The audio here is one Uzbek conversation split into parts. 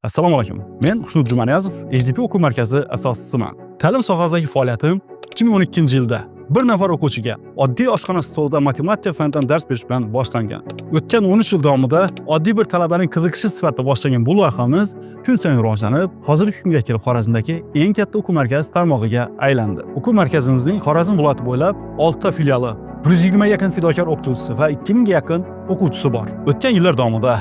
Assalomu alaykum. Men Xushnudjon Jumaniyazov, HDP o'quv markazi asoschisiman. Ta'lim sohasidagi faoliyatim 2012-yilda bir nafar o'quvchiga oddiy oshxona stolida matematika fanidan dars berish bilan boshlangan. O'tgan 13 yil davomida oddiy bir talabaning qiziqishi sifatida boshlangan bu loyihamiz kun sayin rivojlanib, hozirgi kunga kelib Xorazmdagi eng katta o'quv markazi tarmog'iga aylandi. O'quv markazimizning Xorazm viloyati bo'ylab 6 ta filiali, 120 ga yaqin fidokor o'qituvchisi va 2000 ga yaqin o'quvchisi bor. O'tgan yillar davomida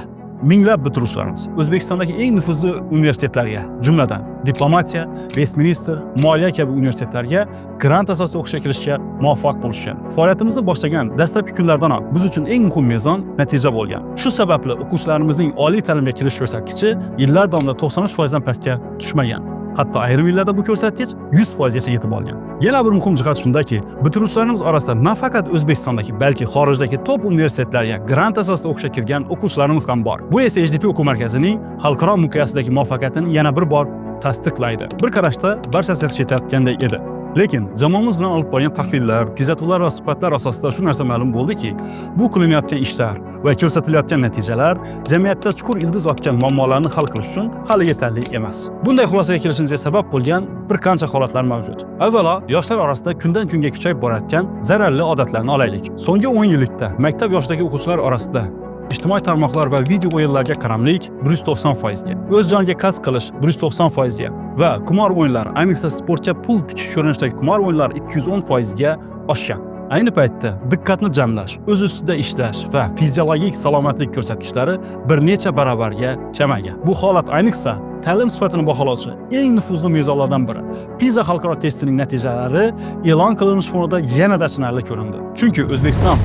minglab bitiruvchilarimiz O'zbekistondagi eng nufuzli universitetlarga, jumladan diplomatiya, Westminster, moliya kabi universitetlarga grant asosida o'qishga kirishga muvaffaq bo'lishgan. Faoliyatimizni boshlagan dastlabki kunlardanoq biz uchun eng muhim mezon natija bo'lgan. Shu sababli o'quvchilarimizning oliy ta'limga kirish ko'rsatkichi yillar davomida 93% dan pastga tushmagan. Hatto ayrim yillarda bu ko'rsatkich 100% gacha yetib olgan. Yana bir muhim jihat shundaki, bitiruvchilarimiz orasida nafaqat O'zbekistondagi, balki xorijdagi top universitetlarga grant asosida o'qishga kirgan o'quvchilarimiz ham bor. Bu esa HDP o'quv markazining xalqaro miqyosidagi muvaffaqiyatini yana bir bor tasdiqlaydi. Bir qarashda barchasi yaxshi ketayotgandek edi. Lekin jamoamiz bilan olib borgan tahlillar, kuzatuvlar va suhbatlar asosida shu narsa ma'lum bo'ldiki, bu qilinayotgan ishlar va ko'rsatilayotgan natijalar jamiyatda chuqur ildiz otgan muammolarni hal qilish uchun hali yetarli emas. Bunday xulosaga kelishimizga sabab bo'lgan bir qancha holatlar mavjud. Avvalo, yoshlar orasida kundan kunga kuchayib borayotgan zararli odatlarni olaylik. So'nggi 10 yillikda maktab yoshidagi o'quvchilar orasida ijtimoiy tarmoqlar va video o'yinlarga qaramlik 190% ga, o'z joniga qasd qilish 190% ga va qimor o'yinlari, ayniqsa sportga pul tikish ko'rinishidagi qimor o'yinlari 210% ga oshgan. Ayni paytda diqqatni jamlash, o'z ustida ishlash va fiziologik salomatlik ko'rsatkichlari bir necha barobarga kamaygan. Bu holat ayniqsa ta'lim sifatini baholovchi eng nufuzli mezonlardan biri. PISA xalqaro testining natijalari e'lon qilinish fonida yanada achinarli ko'rindi. Chunki O'zbekiston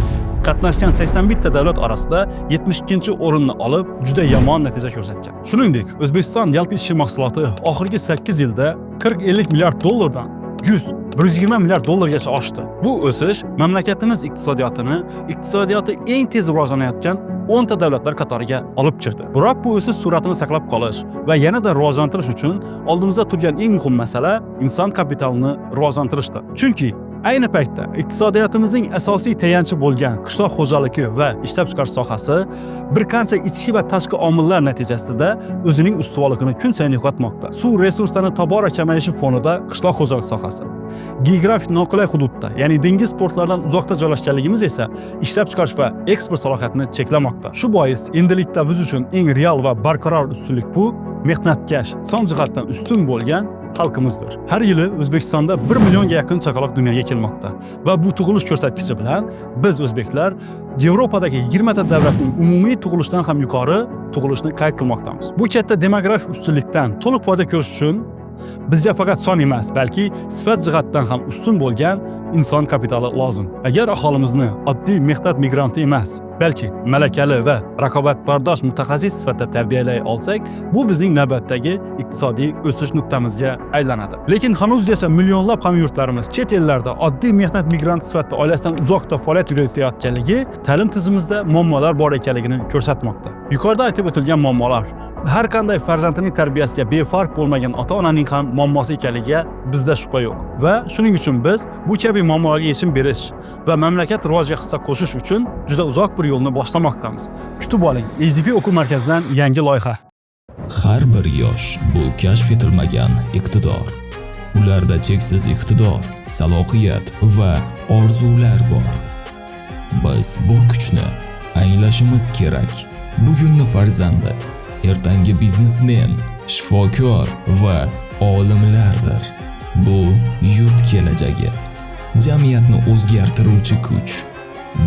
qatnashgan 81 ta davlat orasida 72-o'rinni olib, juda yomon natija ko'rsatgan. Shuningdek, O'zbekiston yalpi ichki mahsuloti oxirgi 8 yilda 40-50 milliard dollardan 120 milliard dollargacha oshdi. Bu o'sish mamlakatimiz iqtisodiyoti eng tez rivojlanayotgan 10 ta davlatlar qatoriga olib kirdi. Biroq bu o'sish sur'atini saqlab qolish va yanada rivojlantirish uchun oldimizda turgan eng muhim masala inson kapitalini rivojlantirishdir. Chunki ayni paytda iqtisodiyotimizning asosiy tayanchi bo'lgan qishloq xo'jaligi va ishlab chiqarish sohasi bir qancha ichki va tashqi omillar natijasida o'zining ustuvorligini kun sayin yo'qotmoqda. Suv resurslarining tobora kamayishi fonida qishloq xo'jalik sohasi geografik noqulay hududda, ya'ni dengiz portlaridan uzoqda joylashganligimiz esa ishlab chiqarish va eksport salohiyatini cheklamoqda. Shu bois endilikda biz uchun eng real va barqaror ustunlik bu mehnatkash, son jihatdan ustun bo'lgan xalqimizdir. Har yili O'zbekistonda 1 millionga yaqin chaqaloq dunyoga kelmoqda va bu tug'ilish ko'rsatkichi bilan biz o'zbeklar Yevropadagi 20 ta davlatning umumiy tug'ilishdan ham yuqori tug'ilishni qayd qilmoqdamiz. Bu katta demografik ustunlikdan to'liq foyda ko'rish uchun bizga faqat son emas, balki sifat jihatdan ham ustun bo'lgan inson kapitali lozim. Agar aholimizni oddiy mehnat migranti emas, balki malakali va raqobatbardosh mutaxassis sifatida tarbiyalay olsak, bu bizning navbatdagi iqtisodiy o'sish nuqtamizga aylanadi. Lekin hanuzgacha millionlab hamyurtlarimiz chet ellarda oddiy mehnat migranti sifatida oilasidan uzoqda faoliyat yuritayotganligi ta'lim tizimimizda muammolar bor ekanligini ko'rsatmoqda. Yuqorida aytib o'tilgan muammolar har qanday farzandining tarbiyasiga befarq bo'lmagan ota-onaning ham muammosi ekanligiga bizda shubha yo'q. Va shuning uchun biz bu kabi muammolarga yechim berish va mamlakat rivojiga hissa qo'shish uchun juda uzoq bir yo'lni boshlamoqdamiz. Kutib oling, HDP o'quv markazidan yangi loyiha. Har bir yosh bu kashf etilmagan iqtidor. Ularda cheksiz iqtidor, salohiyat va orzular bor. Biz bu kuchni anglashimiz kerak. Bugungi farzandi ertangi biznesmen, shifokor va olimlardir. Bu yurt kelajagi, jamiyatni o'zgartiruvchi kuch,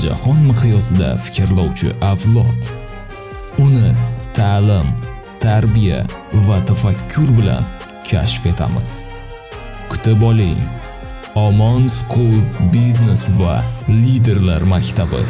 jahon miqyosida fikrlovchi avlod. Uni ta'lim, tarbiya va tafakkur bilan kashf etamiz. Kutib oling. Omon School Biznes va liderlar maktabi.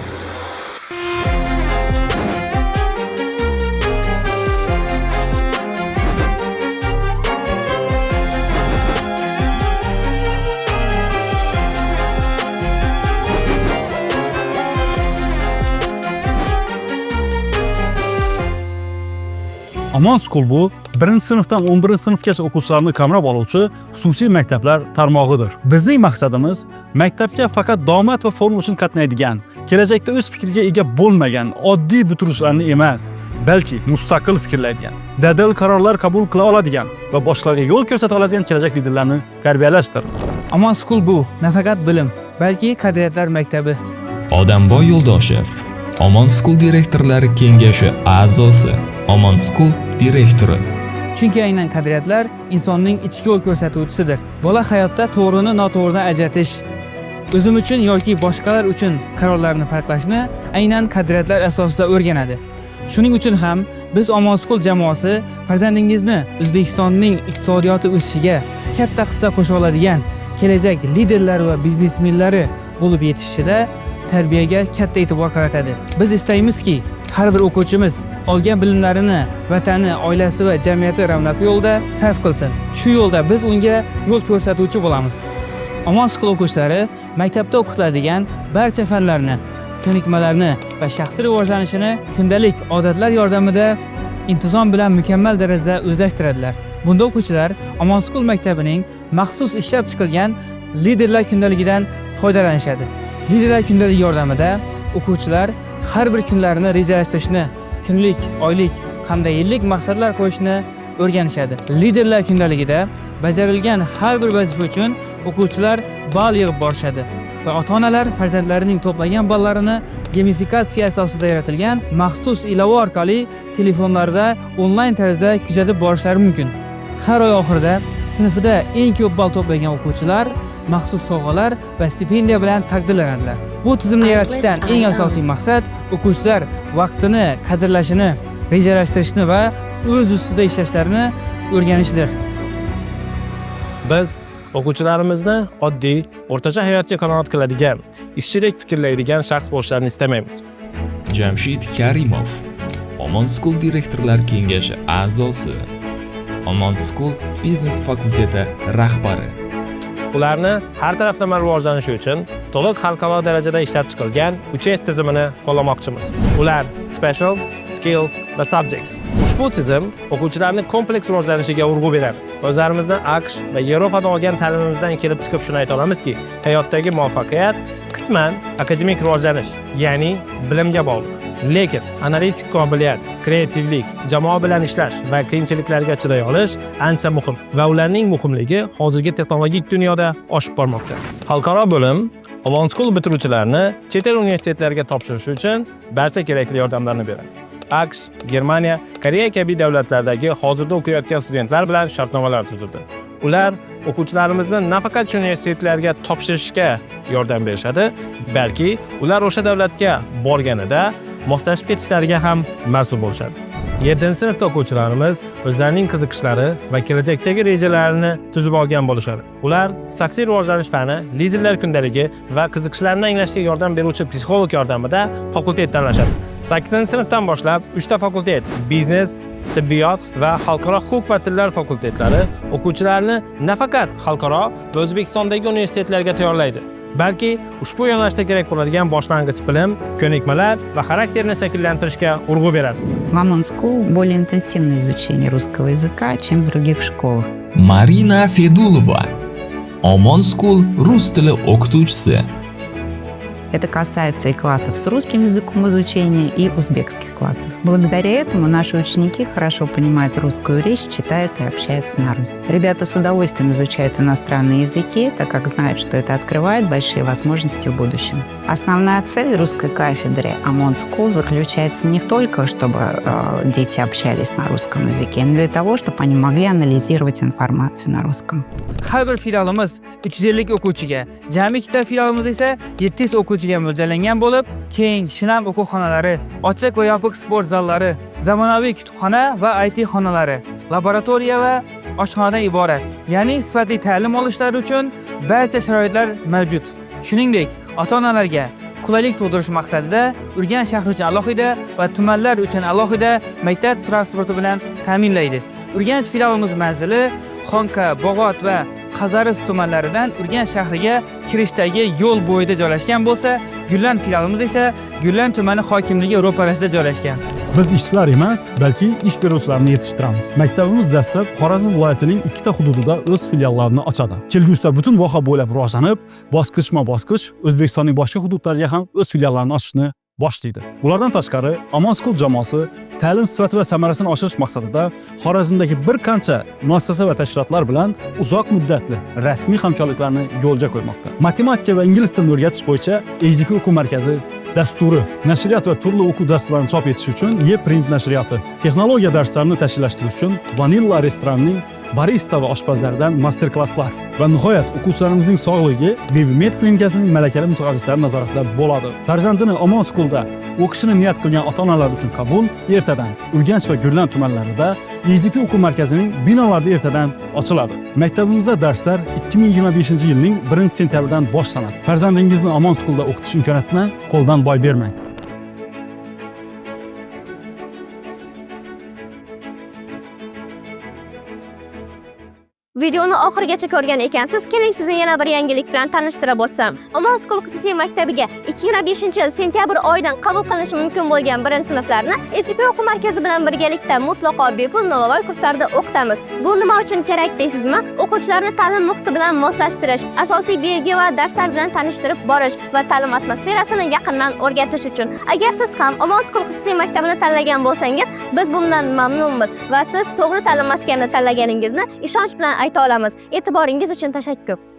Omon School bu 1-sinfdan 11-sinfgacha o'quvchilarni qamrab oluvchi xususiy maktablar tarmog'idir. Bizning maqsadimiz maktabga faqat da'vat va forma uchun qatnaydigan, kelajakda o'z fikriga ega bo'lmagan oddiy bitiruvchilarni emas, balki mustaqil fikrlaydigan, dadil qarorlar qabul qila oladigan va boshqalarga yo'l ko'rsata oladigan kelajak liderlarni tarbiyalashdir. Amon School bu nafaqat bilim, balki qadriyatlar maktabi. Odamboy Yo'ldoshev, Omon School direktorlari kengashi a'zosi, Omon School direktori. Chunki aynan qadriyatlar insonning ichki yo'l ko'rsatuvchisidir. Bola hayotda to'g'rini noto'g'ridan ajratish, o'zim uchun yoki boshqalar uchun qarorlarni farqlashni aynan qadriyatlar asosida o'rganadi. Shuning uchun ham biz Omon School jamoasi farzandingizni O'zbekistonning iqtisodiyoti o'sishiga katta hissa qo'sha oladigan kelajak liderlari va biznesmenlari bo'lib yetishishida tarbiyaga katta e'tibor qaratadi. Biz istaymizki, har bir o'quvchimiz olgan bilimlarini vatani, oilasi va jamiyati ravnaqi yo'lida sarf qilsin. Shu yo'lda biz unga yo'l ko'rsatuvchi bo'lamiz. Omon School o'quvchilari maktabda o'qitiladigan barcha fanlarni, ko'nikmalarni va shaxsiy rivojlanishini kundalik odatlar yordamida intizom bilan mukammal darajada o'zlashtiradilar. Bunda o'quvchilar Omon School maktabining maxsus ishlab chiqilgan liderlar kundaligidan foydalanishadi. Liderlar kundaligi yordamida o'quvchilar har bir kunlarini rejalashtirishni, kunlik, oylik hamda yillik maqsadlar qo'yishni o'rganishadi. Liderlar kundaligida bajarilgan har bir vazifa uchun o'quvchilar ball yig'ib borishadi va ota-onalar farzandlarining to'plagan ballarini gamifikatsiya asosida yaratilgan maxsus ilova orqali telefonlarida onlayn tarzda kuzatib borishlari mumkin. Har oy oxirida sinfida eng ko'p ball to'plagan o'quvchilar maxsus sovg'alar va stipendiya bilan taqdirlanadilar. Bu tizimni yaratishdan eng asosiy maqsad o'quvchilar vaqtini qadrlashini, rejalashtirishni va o'z ustida ishlashlarini o'rganishidir. Biz o'quvchilarimizni oddiy, o'rtacha hayotga qanoat qiladigan, ishchilik fikrlaydigan shaxs bo'lishlarini istamaymiz. Jamshid Karimov, Omon School direktorlar kengashi a'zosi, Omon School biznes fakulteti rahbari. Ularni har taraflama rivojlanishi uchun to'liq xalqaro darajada ishlab chiqilgan 3S tizimini qo'llamoqchimiz. Ular Specials, Skills va Subjects. Ushbu tizim o'quvchilarning kompleks rivojlanishiga urg'u beradi. O'zlarimizdan AQSh va Yevropada olgan ta'limimizdan kelib chiqib shuni ayta olamizki, hayotdagi muvaffaqiyat qisman akademik rivojlanish, ya'ni bilimga bog'liq. Lekin analitik qobiliyat, kreativlik, jamoa bilan ishlash va qiyinchiliklarga chiday olish ancha muhim va ularning muhimligi hozirgi texnologik dunyoda oshib bormoqda. Xalqaro bo'lim Omon School bitiruvchilarini chet el universitetlariga topshirish uchun barcha kerakli yordamlarni beradi. AQSh, Germaniya, Koreya kabi davlatlardagi hozirda o'qiyotgan studentlar bilan shartnomalar tuzildi. Ular o'quvchilarimizni nafaqat shu universitetlarga topshirishga yordam berishadi, balki ular o'sha davlatga borganida moslashib ketishlariga ham mas'ul bo'lishadi. 7-sinfda o'quvchilarimiz o'zlarining qiziqishlari va kelajakdagi rejalarini tuzib olgan bo'lishadi. Ular shaxsiy rivojlanish fani, liderlar kundaligi va qiziqishlarini anglashga yordam beruvchi psixolog yordamida fakultet tanlashadi. 8-sinfdan boshlab 3 ta fakultet, biznes, tibbiyot va xalqaro huquq va tillar fakultetlari o'quvchilarni nafaqat xalqaro va O'zbekistondagi universitetlarga tayyorlaydi, balki ushbu yo'nalishda kerak bo'ladigan boshlang'ich bilim, ko'nikmalar va xarakterni shakllantirishga urg'u beradi. В Omon School более интенсивное изучение русского языка, чем в других школах. Marina Fedulova, Omon School rus tili o'qituvchisi. Это касается и классов с русским языком изучения, и узбекских классов. Благодаря этому наши ученики хорошо понимают русскую речь, читают и общаются на русском. Ребята с удовольствием изучают иностранные языки, так как знают, что это открывает большие возможности в будущем. Основная цель русской кафедры Omon School заключается не в только, чтобы дети общались на русском языке, но для того, чтобы они могли анализировать информацию на русском. Har bir filialimiz 350 o'quvchiga, jami 2 ta filialimiz esa 700 o'quvchiga mo'ljallangan bo'lib, keng, shinam o'quv-xonalari, ochiq va yopiq sport zallari, zamonaviy kutubxona va IT xonalari, laboratoriya va oshxonadan iborat. Ya'ni sifatli ta'lim olishlari uchun barcha sharoitlar mavjud. Shuningdek, ota-onalarga qulaylik tug'dirish maqsadida Urganch shahri uchun alohida va tumanlar uchun alohida maktab transporti bilan ta'minlaydi. Urganch filialimiz manzili Xonqa, Bog'ot va Xazariz tumanlaridan Urganch shahriga kirishdagi yo'l bo'yida joylashgan bo'lsa, Gullan filialimiz esa Gullan tumani hokimligi ro'parasida joylashgan. Biz ishchilar emas, balki ish beruvchilarni yetishtiramiz. Maktabimiz dastlab Xorazm viloyatining 2 ta hududida o'z filiallarini ochadi. Kelgusida butun voha bo'ylab rivojlanib, bosqichma-bosqich O'zbekistonning boshqa hududlariga ham o'z filiallarini ochishni boshlaydi. Ulardan tashqari, Omon School jamoasi ta'lim sifati va samarasini oshirish maqsadida Xorazmdagi bir qancha muassasa va tashkilotlar bilan uzoq muddatli rasmiy hamkorliklarni yo'lga qo'ymoqda. Matematika va ingliz tilini o'rgatish bo'yicha HDP o'quv markazi dasturi, nashriyat va turli o'quv dasturlarini chop etish uchun E-print nashriyati, texnologiya darslarini tashkillashtirish uchun Vanilla restoranining barista va oshpazlaridan master-klasslar va nihoyat o'quvchilarimizning sog'lig'i BabyMed klinikasining malakali mutaxassislari nazoratida bo'ladi. Farzandini Omon Schoolda o'qishini niyat qilgan ota-onalar uchun qabul ertadan Urganch va Gurlan tumanlarida HDP o'quv markazining binolarida ertadan ochiladi. Maktabimizda darslar 2025-yilning 1-sentyabridan boshlanadi. Farzandingizni Omon Schoolda o'qitish imkoniyatini qo'ldan boy bermang. Videoni oxirigacha ko'rgan ekansiz. Keling sizni yana bir yangilik bilan tanishtira o'tsam. Omon School xususiy maktabiga 2025-yil sentyabr oyidan qabul qilinishi mumkin bo'lgan birinchi sinflarni HDP o'quv markazi bilan birgalikda mutlaqo bepul Nolovoy kurslarida o'qitamiz. Bu nima uchun kerak deysizmi? O'quvchilarni ta'lim muhiti bilan moslashtirish, asosiy belgi va darslar bilan tanishtirib borish va ta'lim atmosferasini yaqindan o'rgatish uchun. Agar siz ham Omon School xususiy maktabini tanlagan bo'lsangiz, biz bundan mamnunmiz va siz to'g'ri ta'lim maskanini tanlaganingizni ishonch bilan ayta olamiz. E'tiboringiz uchun tashakkur.